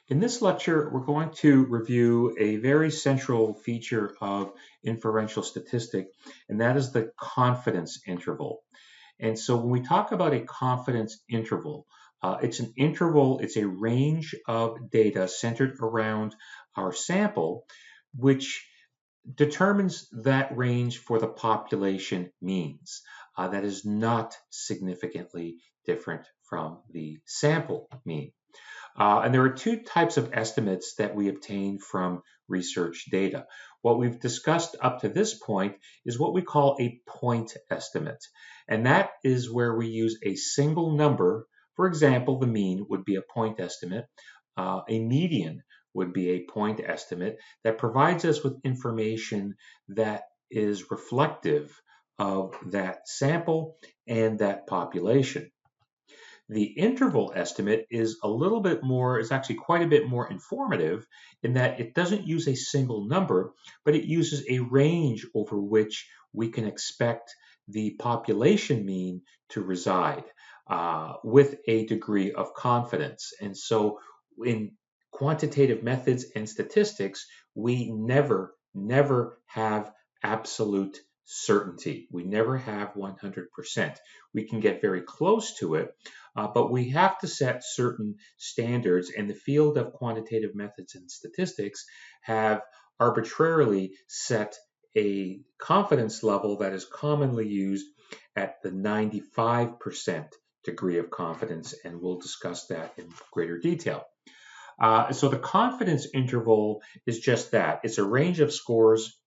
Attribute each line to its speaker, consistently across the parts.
Speaker 1: In this lecture, we're going to review a very central feature of inferential statistic, and that is the confidence interval. And so when we talk about a confidence interval, it's a range of data centered around our sample, which determines that range for the population means. That is not significantly different from the sample mean. And there are two types of estimates that we obtain from research data. What we've discussed up to this point is what we call a point estimate. And that is where we use a single number. For example, the mean would be a point estimate. A median would be a point estimate that provides us with information that is reflective of that sample and that population. The interval estimate is actually quite a bit more informative in that it doesn't use a single number, but it uses a range over which we can expect the population mean to reside with a degree of confidence. And so in quantitative methods and statistics, we never have absolute certainty. We never have 100%. We can get very close to it, but we have to set certain standards, and the field of quantitative methods and statistics have arbitrarily set a confidence level that is commonly used at the 95% degree of confidence, and we'll discuss that in greater detail. So the confidence interval is just that. It's a range of scores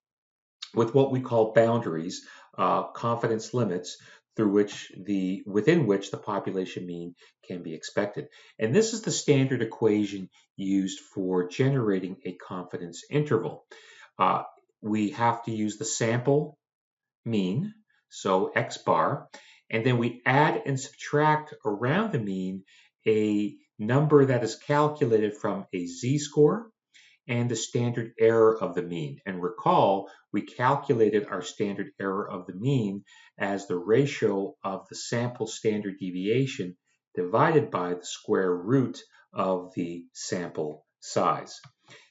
Speaker 1: with what we call boundaries, confidence limits, within which the population mean can be expected. And this is the standard equation used for generating a confidence interval. We have to use the sample mean, so X bar, and then we add and subtract around the mean a number that is calculated from a z-score and the standard error of the mean. And recall, we calculated our standard error of the mean as the ratio of the sample standard deviation divided by the square root of the sample size.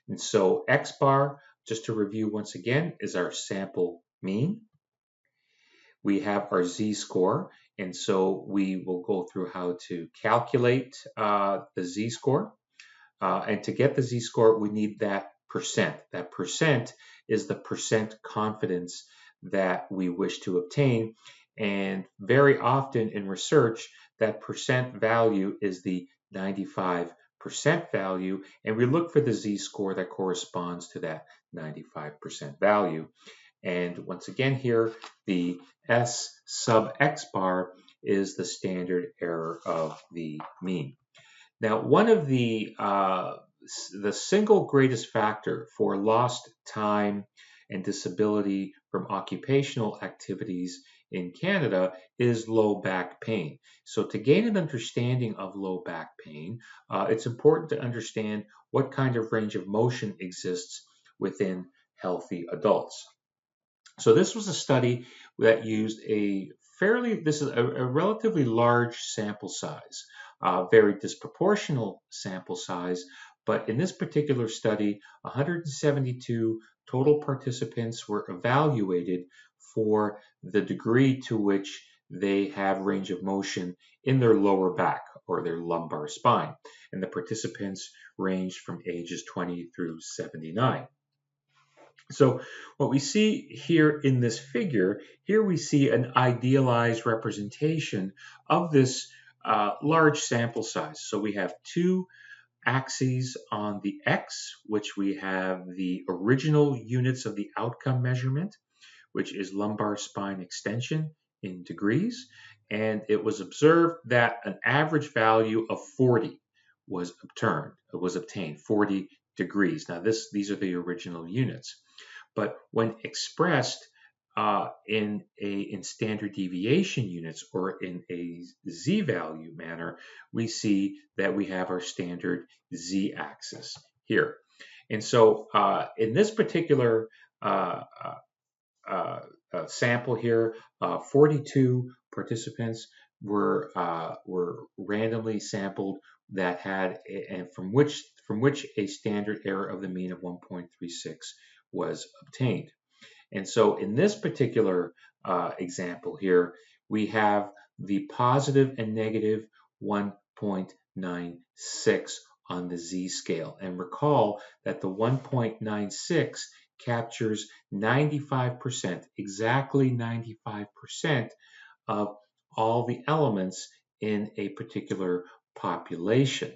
Speaker 1: And so X bar, just to review once again, is our sample mean. We have our z-score, and so we will go through how to calculate the z-score. And to get the z-score, we need that percent. That percent is the percent confidence that we wish to obtain. And very often in research, that percent value is the 95% value. And we look for the z-score that corresponds to that 95% value. And once again here, the S sub X bar is the standard error of the mean. Now, one of the single greatest factor for lost time and disability from occupational activities in Canada is low back pain. So to gain an understanding of low back pain, it's important to understand what kind of range of motion exists within healthy adults. So this was a study that used a relatively large sample size, very disproportional sample size, but in this particular study, 172 total participants were evaluated for the degree to which they have range of motion in their lower back or their lumbar spine. And the participants ranged from ages 20 through 79. So what we see here in this figure, here we see an idealized representation of this large sample size. So we have two axes on the X, which we have the original units of the outcome measurement, which is lumbar spine extension in degrees. And it was observed that an average value of 40 was obtained, 40 degrees. Now these are the original units. But when expressed in standard deviation units or in a z-value manner, we see that we have our standard z-axis here. And so in this particular sample here, 42 participants were randomly sampled that had, and from which from which a standard error of the mean of 1.36 was obtained. And so in this particular example here, we have the positive and negative 1.96 on the z-scale. And recall that the 1.96 captures 95%, exactly 95% of all the elements in a particular population.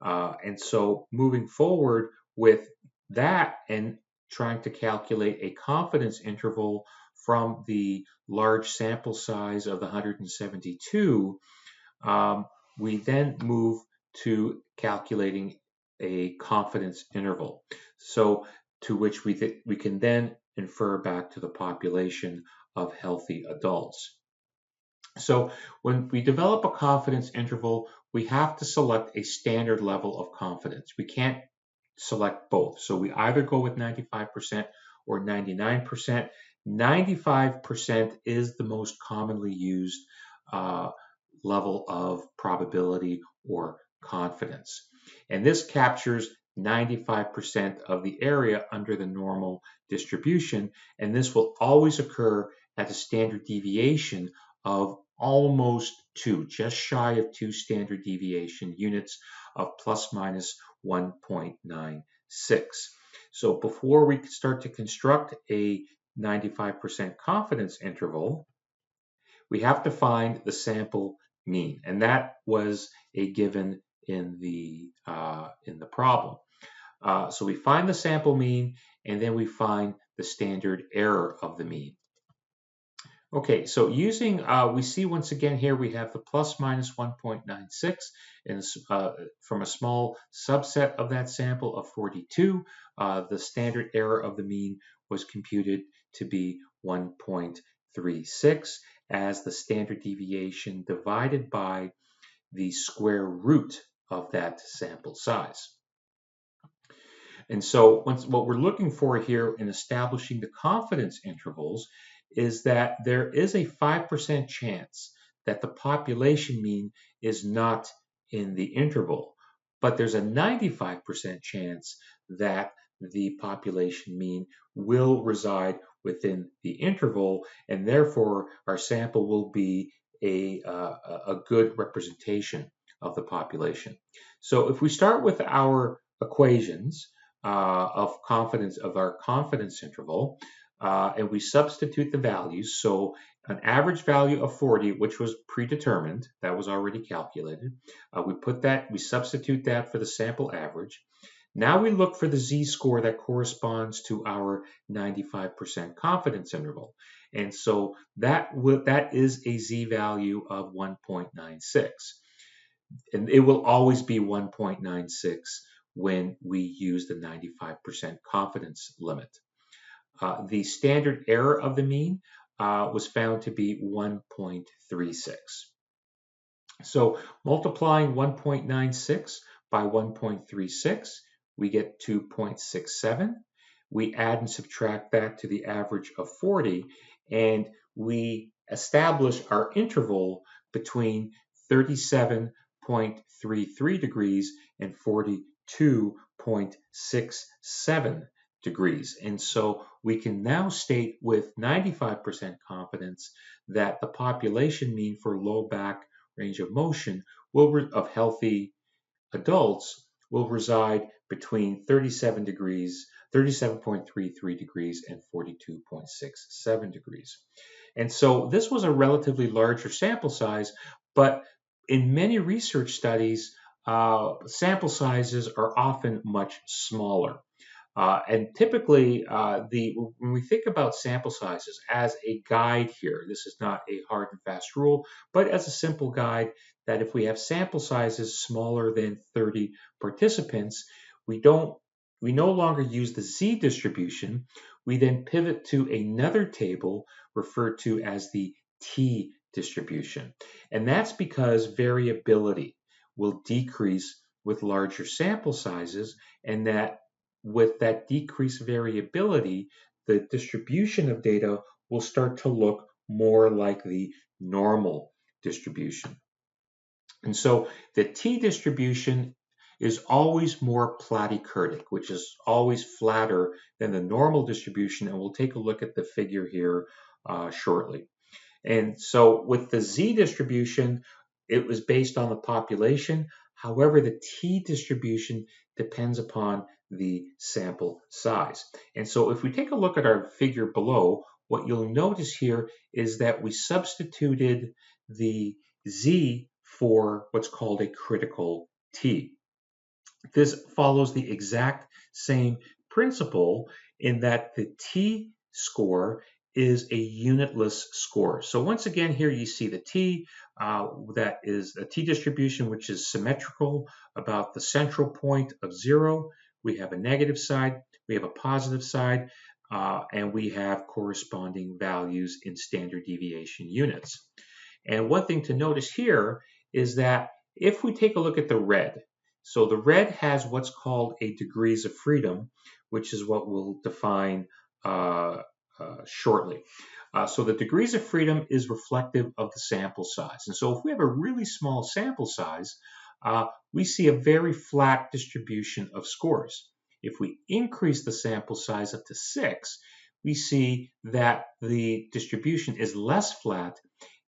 Speaker 1: And so moving forward with that and trying to calculate a confidence interval from the large sample size of the 172, we then move to calculating a confidence interval. So to which we can then infer back to the population of healthy adults. So when we develop a confidence interval, we have to select a standard level of confidence. We can't select both. So we either go with 95% or 99%. 95% is the most commonly used level of probability or confidence. And this captures 95% of the area under the normal distribution, and this will always occur at a standard deviation of almost 2, just shy of 2 standard deviation units of plus minus 1.96. So before we start to construct a 95% confidence interval, we have to find the sample mean, and that was a given in the problem. So we find the sample mean, and then we find the standard error of the mean. Okay, so using, we see once again here we have the plus minus 1.96 and from a small subset of that sample of 42, the standard error of the mean was computed to be 1.36 as the standard deviation divided by the square root of that sample size. And so what we're looking for here in establishing the confidence intervals is that there is a 5% chance that the population mean is not in the interval, but there's a 95% chance that the population mean will reside within the interval, and therefore our sample will be a good representation of the population. So if we start with our equations of our confidence interval, and we substitute the values. So an average value of 40, which was predetermined, that was already calculated. We substitute that for the sample average. Now we look for the z-score that corresponds to our 95% confidence interval. And so that is a z-value of 1.96. And it will always be 1.96 when we use the 95% confidence limit. The standard error of the mean was found to be 1.36. So multiplying 1.96 by 1.36, we get 2.67. We add and subtract that to the average of 40, and we establish our interval between 37.33 degrees and 42.67 degrees. And so we can now state with 95% confidence that the population mean for low back range of motion of healthy adults will reside between 37.33 degrees and 42.67 degrees. And so this was a relatively larger sample size, but in many research studies, sample sizes are often much smaller. And typically, when we think about sample sizes as a guide here, this is not a hard and fast rule, but as a simple guide that if we have sample sizes smaller than 30 participants, we no longer use the z-distribution. We then pivot to another table referred to as the t-distribution. And that's because variability will decrease with larger sample sizes, and that with that decreased variability, the distribution of data will start to look more like the normal distribution. And so the t-distribution is always more platykurtic, which is always flatter than the normal distribution. And we'll take a look at the figure here shortly. And so with the Z distribution, it was based on the population. However, the T distribution depends upon the sample size. And so if we take a look at our figure below, what you'll notice here is that we substituted the Z for what's called a critical T. This follows the exact same principle in that the t-score is a unitless score. So once again, here you see the t, that is a t-distribution which is symmetrical about the central point of 0. We have a negative side, we have a positive side, and we have corresponding values in standard deviation units. And one thing to notice here is that if we take a look at the red, so the red has what's called a degrees of freedom, which is what we'll define shortly. So the degrees of freedom is reflective of the sample size. And so if we have a really small sample size, we see a very flat distribution of scores. If we increase the sample size up to 6, we see that the distribution is less flat.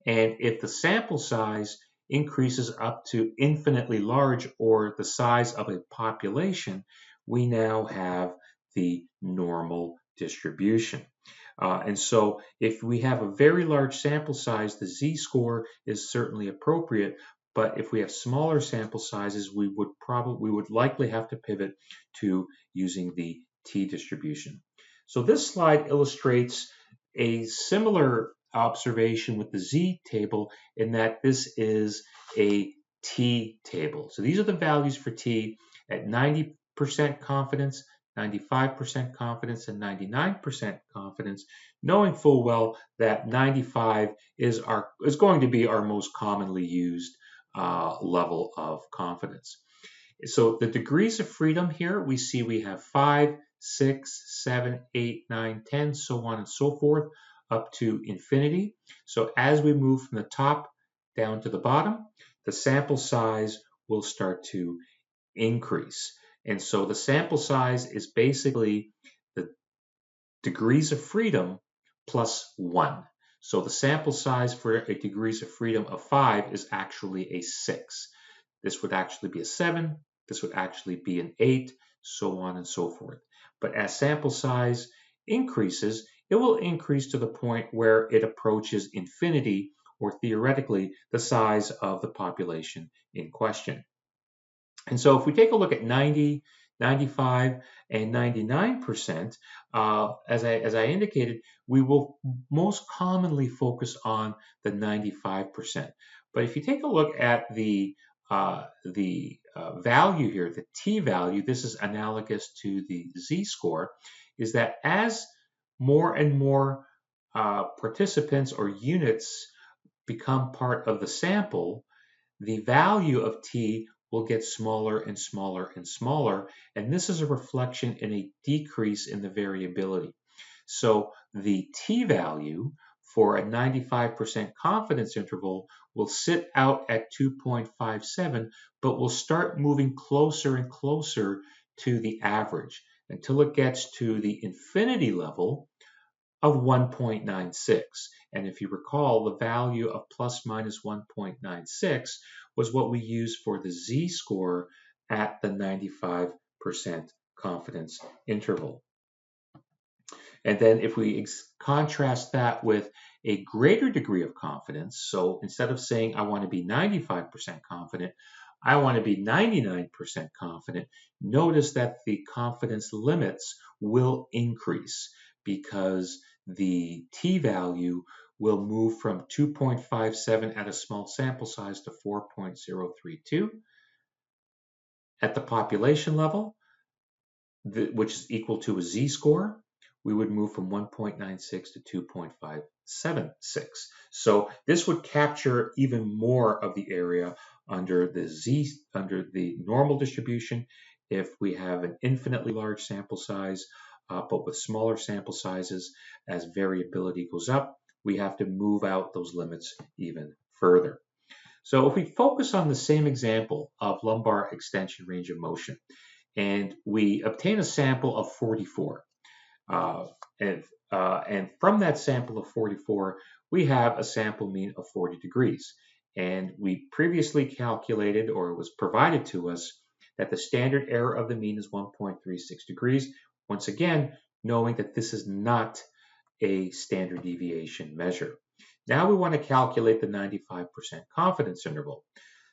Speaker 1: And if the sample size increases up to infinitely large, or the size of a population, we now have the normal distribution. And so if we have a very large sample size, the z-score is certainly appropriate. But if we have smaller sample sizes, we would likely have to pivot to using the t-distribution. So this slide illustrates a similar observation with the Z table in that this is a T table. So these are the values for T at 90% confidence, 95% confidence, and 99% confidence, knowing full well that 95 is going to be our most commonly used level of confidence. So the degrees of freedom here, we see we have 5, 6, 7, 8, 9, 10, so on and so forth, up to infinity. So as we move from the top down to the bottom, the sample size will start to increase. And so the sample size is basically the degrees of freedom plus 1. So the sample size for a degrees of freedom of 5 is actually a 6. This would actually be a 7. This would actually be an 8, so on and so forth. But as sample size increases, it will increase to the point where it approaches infinity, or theoretically the size of the population in question. And so if we take a look at 90, 95, and 99%, as I indicated, we will most commonly focus on the 95%. But if you take a look at the value here, the t value, this is analogous to the z-score, is that as more and more participants or units become part of the sample, the value of t will get smaller and smaller and smaller, and this is a reflection in a decrease in the variability. So the t value for a 95% confidence interval will sit out at 2.57, but will start moving closer and closer to the average until it gets to the infinity level of 1.96. And if you recall, the value of plus minus 1.96 was what we used for the z-score at the 95% confidence interval. And then if we contrast that with a greater degree of confidence, so instead of saying I want to be 95% confident, I want to be 99% confident, notice that the confidence limits will increase because the t-value will move from 2.57 at a small sample size to 4.032. At the population level, which is equal to a z-score, we would move from 1.96 to 2.576. So this would capture even more of the area under the normal distribution. If we have an infinitely large sample size, but with smaller sample sizes, as variability goes up, we have to move out those limits even further. So if we focus on the same example of lumbar extension range of motion, and we obtain a sample of 44, uh, and from that sample of 44, we have a sample mean of 40 degrees. And we previously calculated, or it was provided to us, that the standard error of the mean is 1.36 degrees. Once again, knowing that this is not a standard deviation measure. Now we want to calculate the 95% confidence interval.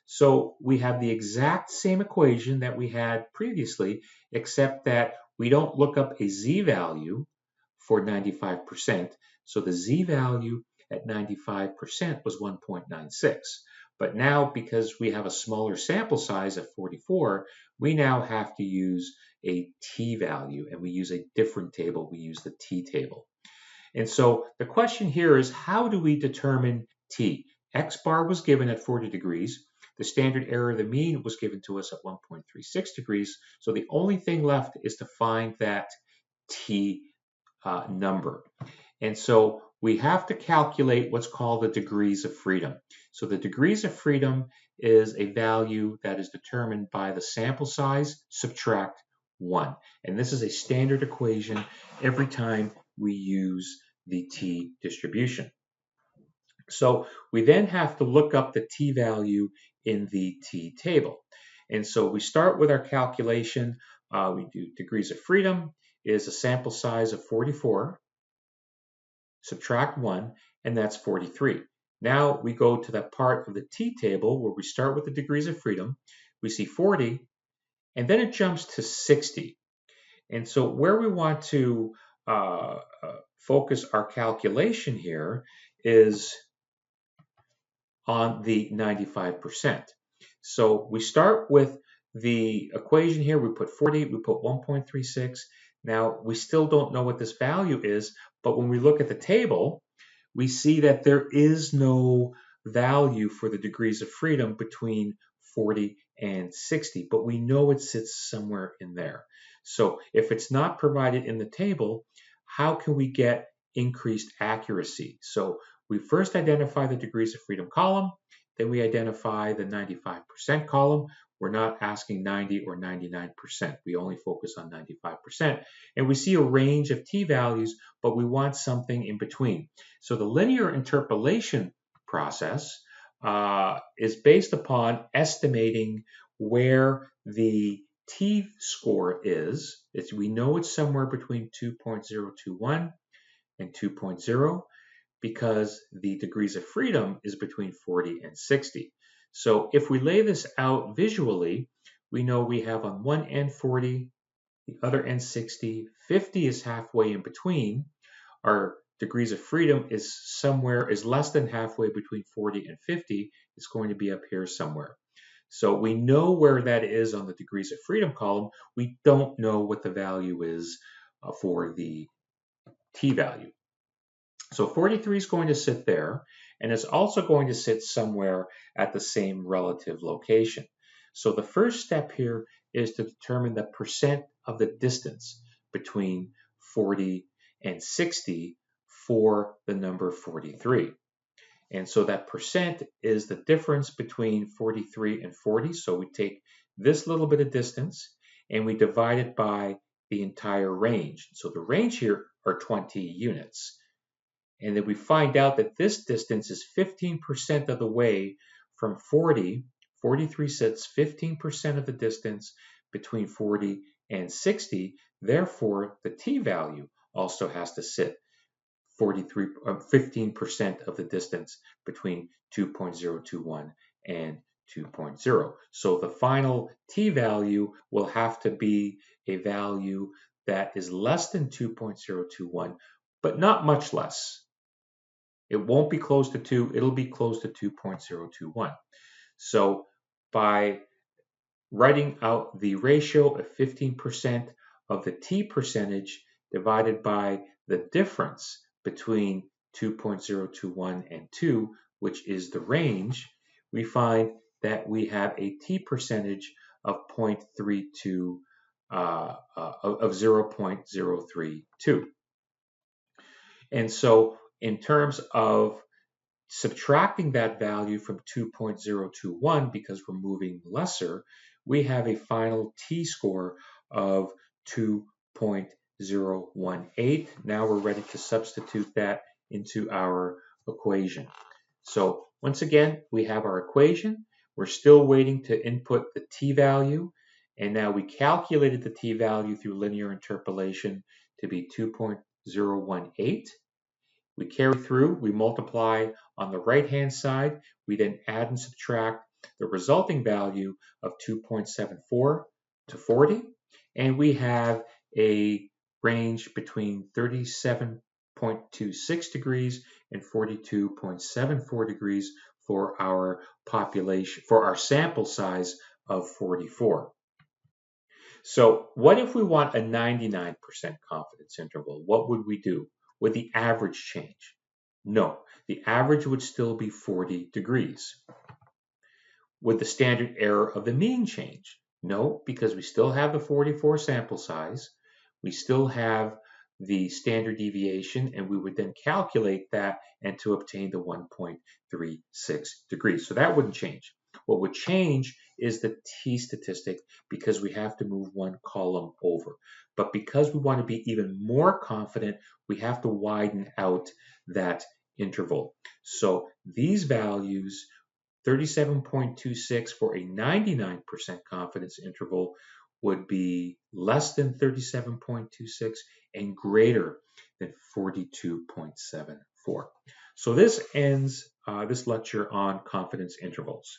Speaker 1: So we have the exact same equation that we had previously, except that we don't look up a z-value for 95%. So the z-value at 95% was 1.96. But now, because we have a smaller sample size of 44, we now have to use a t-value, and we use a different table. We use the t-table. And so the question here is, how do we determine t? X bar was given at 40 degrees. The standard error of the mean was given to us at 1.36 degrees. So the only thing left is to find that t number. And so we have to calculate what's called the degrees of freedom. So the degrees of freedom is a value that is determined by the sample size subtract 1. And this is a standard equation every time we use the t distribution. So we then have to look up the t-value in the t-table. And so we start with our calculation. We do degrees of freedom is a sample size of 44, subtract 1, and that's 43. Now we go to that part of the t-table where we start with the degrees of freedom. We see 40, and then it jumps to 60. And so where we want to focus our calculation here is on the 95%. So we start with the equation here. We put 40, we put 1.36. Now we still don't know what this value is, but when we look at the table, we see that there is no value for the degrees of freedom between 40 and 60, but we know it sits somewhere in there. So if it's not provided in the table, how can we get increased accuracy? So we first identify the degrees of freedom column, then we identify the 95% column. We're not asking 90 or 99%. We only focus on 95%. And we see a range of t-values, but we want something in between. So the linear interpolation process is based upon estimating where the t-score is. We know it's somewhere between 2.021 and 2.0 because the degrees of freedom is between 40 and 60. So if we lay this out visually, we know we have on one end 40, the other end 60, 50 is halfway in between. Our degrees of freedom is less than halfway between 40 and 50. It's going to be up here somewhere. So we know where that is on the degrees of freedom column. We don't know what the value is for the t-value. So 43 is going to sit there, and it's also going to sit somewhere at the same relative location. So the first step here is to determine the percent of the distance between 40 and 60 for the number 43. And so that percent is the difference between 43 and 40. So we take this little bit of distance and we divide it by the entire range. So the range here are 20 units. And then we find out that this distance is 15% of the way from 40. 43 sits 15% of the distance between 40 and 60. Therefore, the t-value also has to sit 15% of the distance between 2.021 and 2.0. So the final t-value will have to be a value that is less than 2.021, but not much less. It won't be close to 2, it'll be close to 2.021. So by writing out the ratio of 15% of the t percentage divided by the difference between 2.021 and 2, which is the range, we find that we have a t percentage of 0.32 of 0.032. And so in terms of Subtracting that value from 2.021, because we're moving lesser, we have a final t-score of 2.018. Now we're ready to substitute that into our equation. So once again, we have our equation. We're still waiting to input the t-value, and now we calculated the t-value through linear interpolation to be 2.018. We carry through, we multiply on the right-hand side, we then add and subtract the resulting value of 2.74 to 40, and we have a range between 37.26 degrees and 42.74 degrees for our population, for our sample size of 44. So what if we want a 99% confidence interval? What would we do? Would the average change? No, the average would still be 40 degrees. Would the standard error of the mean change? No, because we still have the 44 sample size. We still have the standard deviation, and we would then calculate that and to obtain the 1.36 degrees. So that wouldn't change. What would change is the t-statistic, because we have to move one column over. But because we want to be even more confident, we have to widen out that interval. So these values, 37.26 for a 99% confidence interval, would be less than 37.26 and greater than 42.74. So this ends this lecture on confidence intervals.